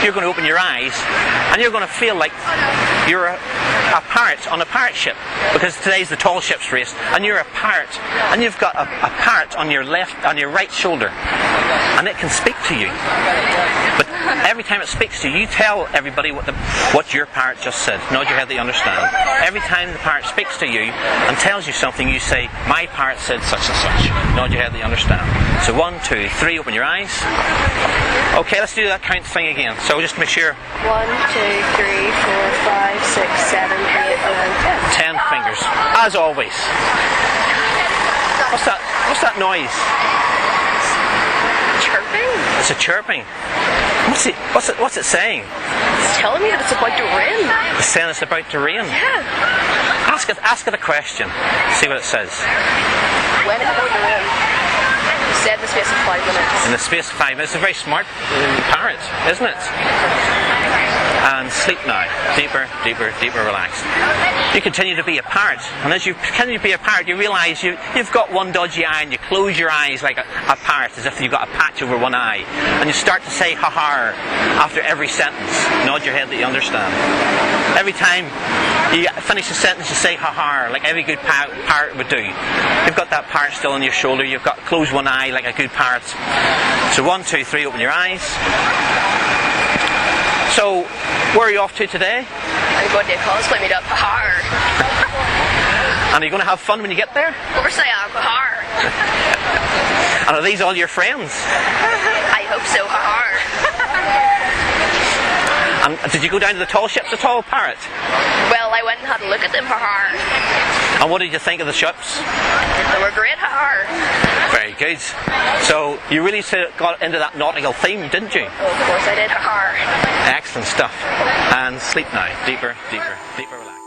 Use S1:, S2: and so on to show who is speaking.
S1: you're going to open your eyes and you're going to feel like you're a parrot on a parrot ship, because today's the tall ships race, and you're a parrot, and you've got a parrot on your right shoulder, and it can speak to you. But every time it speaks to you, you tell everybody what your parrot just said. Nod your head that you understand. Every time the parrot speaks to you and tells you something, you say, my parrot said such and such. Nod your head that you understand. So 1, 2, 3, open your eyes. Okay, let's do that count thing again. So just make sure.
S2: 1, 2, 3, 4, 5, 6, 7, 8, 9, 10.
S1: 10 fingers, as always. What's that? What's that noise?
S2: Chirping?
S1: It's a chirping. What's it saying?
S2: It's telling me that it's about to rain.
S1: It's saying it's about to rain.
S2: Yeah.
S1: Ask it a question. See what it says.
S2: When is it going to rain? You said in the space of 5 minutes.
S1: In the space of 5 minutes. It's a very smart parrot, isn't it? And sleep now. Deeper, deeper, deeper relaxed. You continue to be a parrot, and as you continue to be a parrot, you realise you've got one dodgy eye, and you close your eyes like a parrot, as if you've got a patch over one eye, and you start to say ha-ha after every sentence. Nod your head that you understand. Every time you finish a sentence, you say ha-ha, like every good parrot would do. You've got that parrot still on your shoulder, you've got closed one eye like a good parrot. So 1, 2, 3, open your eyes. So, where are you off to today?
S2: I'm going to a cosplay meet up. Ha-ha.
S1: And are you going to have fun when you get there?
S2: Of course I am. Ha-ha.
S1: And are these all your friends?
S2: I hope so. Ha-ha.
S1: And did you go down to the tall ships at all, Parrot?
S2: Well, I went and had a look at them. Ha-ha.
S1: And what did you think of the ships?
S2: They were great. Ha-ha.
S1: Very good. So you really got into that nautical theme, didn't you?
S2: Oh, of course I did. Ha-ha.
S1: Excellent stuff. And sleep now. Deeper, deeper, deeper relax.